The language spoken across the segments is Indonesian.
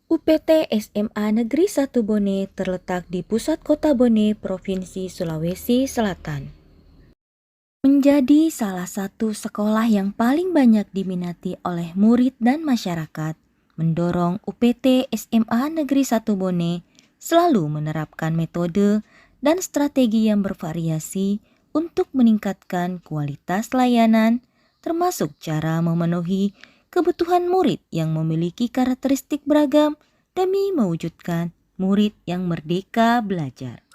UPT SMA Negeri 1 Bone terletak di pusat kota Bone, Provinsi Sulawesi Selatan. Menjadi salah satu sekolah yang paling banyak diminati oleh murid dan masyarakat, mendorong UPT SMA Negeri 1 Bone selalu menerapkan metode dan strategi yang bervariasi untuk meningkatkan kualitas layanan, termasuk cara memenuhi kebutuhan murid yang memiliki karakteristik beragam demi mewujudkan murid yang merdeka belajar.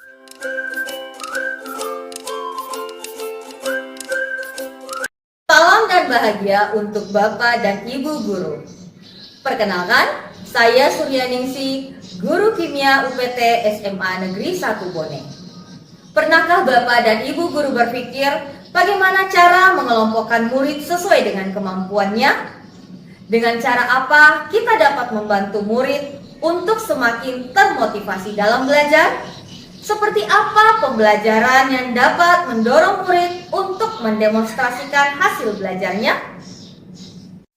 Salam dan bahagia untuk Bapak dan Ibu Guru. Perkenalkan, saya Suryaningsi, Guru Kimia UPT SMA Negeri 1 Bone. Pernahkah Bapak dan Ibu Guru berpikir bagaimana cara mengelompokkan murid sesuai dengan kemampuannya? Dengan cara apa kita dapat membantu murid untuk semakin termotivasi dalam belajar? Seperti apa pembelajaran yang dapat mendorong murid untuk mendemonstrasikan hasil belajarnya?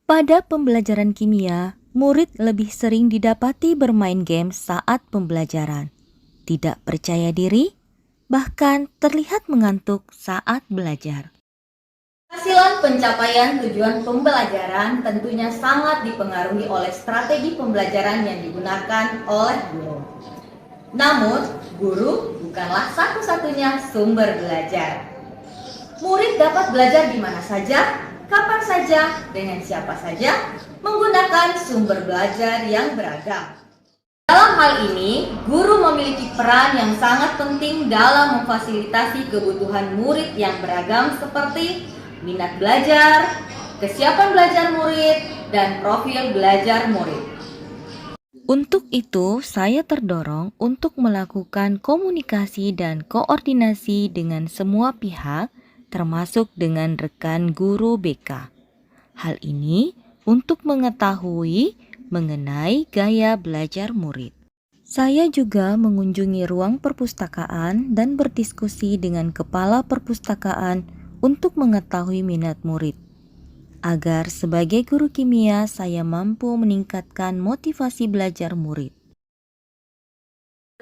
Pada pembelajaran kimia, murid lebih sering didapati bermain game saat pembelajaran, tidak percaya diri, bahkan terlihat mengantuk saat belajar. Keberhasilan pencapaian tujuan pembelajaran tentunya sangat dipengaruhi oleh strategi pembelajaran yang digunakan oleh guru. Namun, guru bukanlah satu-satunya sumber belajar. Murid dapat belajar di mana saja, kapan saja, dengan siapa saja, menggunakan sumber belajar yang beragam. Dalam hal ini, guru memiliki peran yang sangat penting dalam memfasilitasi kebutuhan murid yang beragam seperti minat belajar, kesiapan belajar murid, dan profil belajar murid. Untuk itu, saya terdorong untuk melakukan komunikasi dan koordinasi dengan semua pihak, termasuk dengan rekan guru BK. Hal ini untuk mengetahui mengenai gaya belajar murid. Saya juga mengunjungi ruang perpustakaan dan berdiskusi dengan kepala perpustakaan untuk mengetahui minat murid, agar sebagai guru kimia saya mampu meningkatkan motivasi belajar murid.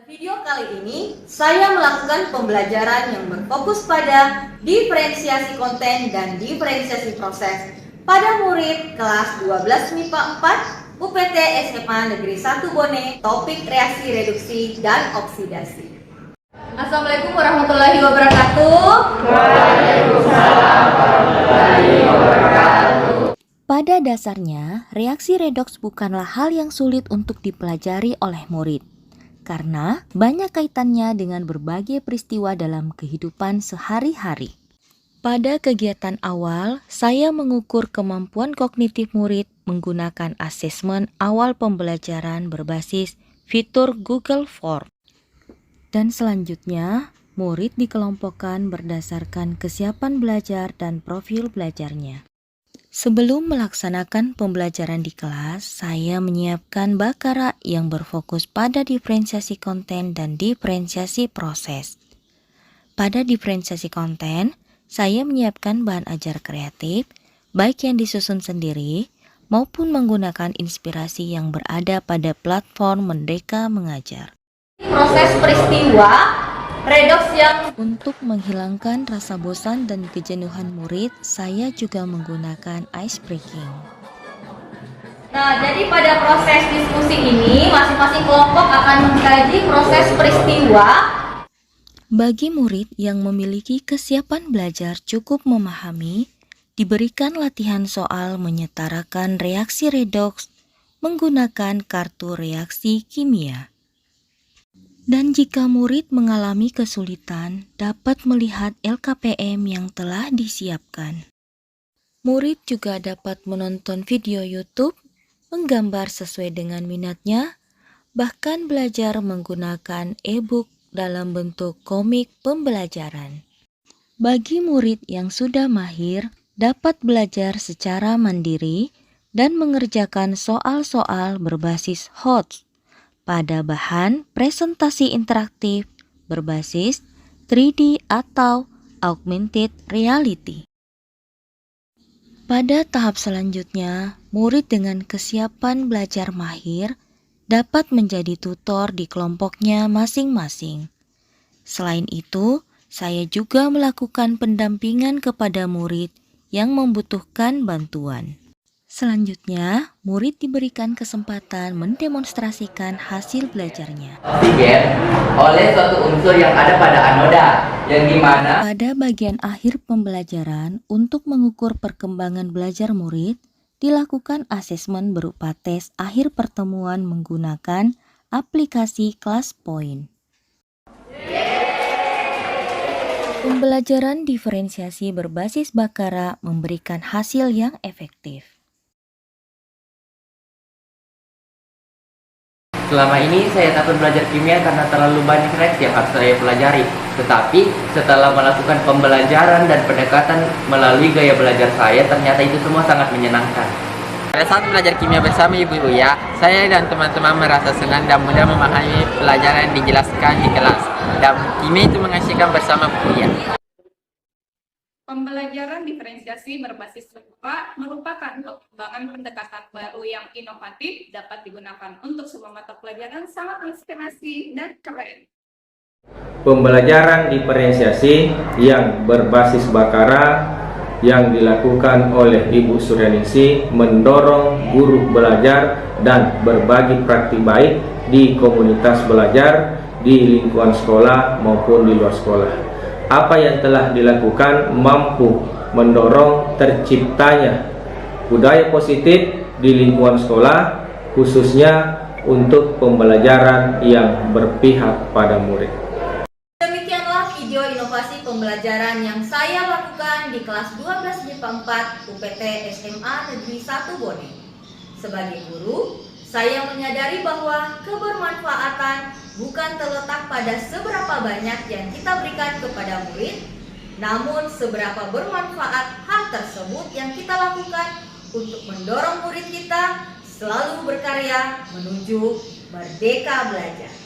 Video kali ini, saya melakukan pembelajaran yang berfokus pada diferensiasi konten dan diferensiasi proses pada murid kelas 12 MIPA 4 UPT SMA Negeri 1 Bone, topik reaksi reduksi dan oksidasi. Assalamualaikum warahmatullahi wabarakatuh. Waalaikumsalam warahmatullahi wabarakatuh. Pada dasarnya, reaksi redoks bukanlah hal yang sulit untuk dipelajari oleh murid, karena banyak kaitannya dengan berbagai peristiwa dalam kehidupan sehari-hari. Pada kegiatan awal, saya mengukur kemampuan kognitif murid menggunakan asesmen awal pembelajaran berbasis fitur Google Form. Dan selanjutnya, murid dikelompokkan berdasarkan kesiapan belajar dan profil belajarnya. Sebelum melaksanakan pembelajaran di kelas, saya menyiapkan bakara yang berfokus pada diferensiasi konten dan diferensiasi proses. Pada diferensiasi konten, saya menyiapkan bahan ajar kreatif, baik yang disusun sendiri maupun menggunakan inspirasi yang berada pada platform Merdeka Mengajar. Proses peristiwa redoks yang Untuk menghilangkan rasa bosan dan kejenuhan murid, saya juga menggunakan ice breaking. Nah, jadi pada proses diskusi ini, masing-masing kelompok akan mengkaji proses peristiwa. Bagi murid yang memiliki kesiapan belajar cukup memahami, diberikan latihan soal menyetarakan reaksi redoks menggunakan kartu reaksi kimia. Dan jika murid mengalami kesulitan, dapat melihat LKPM yang telah disiapkan. Murid juga dapat menonton video YouTube, menggambar sesuai dengan minatnya, bahkan belajar menggunakan e-book dalam bentuk komik pembelajaran. Bagi murid yang sudah mahir, dapat belajar secara mandiri dan mengerjakan soal-soal berbasis HOTS pada bahan presentasi interaktif berbasis 3D atau augmented reality. Pada tahap selanjutnya, murid dengan kesiapan belajar mahir dapat menjadi tutor di kelompoknya masing-masing. Selain itu, saya juga melakukan pendampingan kepada murid yang membutuhkan bantuan. Selanjutnya, murid diberikan kesempatan mendemonstrasikan hasil belajarnya. Oksigen oleh suatu unsur yang ada pada anoda, yang dimana Pada bagian akhir pembelajaran, untuk mengukur perkembangan belajar murid, dilakukan asesmen berupa tes akhir pertemuan menggunakan aplikasi ClassPoint. Pembelajaran diferensiasi berbasis Bakara memberikan hasil yang efektif. selama ini saya takut belajar kimia karena terlalu banyak reaksi yang harus saya pelajari. Tetapi setelah melakukan pembelajaran dan pendekatan melalui gaya belajar saya, ternyata itu semua sangat menyenangkan. Pada saat belajar kimia bersama Ibu Uya, saya dan teman-teman merasa senang dan mudah memahami pelajaran yang dijelaskan di kelas. Dan kimia itu mengasihkan bersama Bu Uya. Pembelajaran diferensiasi berbasis rupa merupakan pengembangan pendekatan baru yang inovatif dapat digunakan untuk sebuah mata pelajaran sangat inspirasi dan keren. Pembelajaran diferensiasi yang berbasis Bakara yang dilakukan oleh Ibu Suryaningsih mendorong guru belajar dan berbagi praktik baik di komunitas belajar di lingkungan sekolah maupun di luar sekolah. Apa yang telah dilakukan mampu mendorong terciptanya budaya positif di lingkungan sekolah, khususnya untuk pembelajaran yang berpihak pada murid. Demikianlah video inovasi pembelajaran yang saya lakukan di kelas 12 MIPA 4 UPT SMA Negeri 1 Bone. Sebagai guru, saya menyadari bahwa kebermanfaatan bukan terletak pada seberapa banyak yang kita berikan kepada murid, namun seberapa bermanfaat hal tersebut yang kita lakukan untuk mendorong murid kita selalu berkarya menuju merdeka belajar.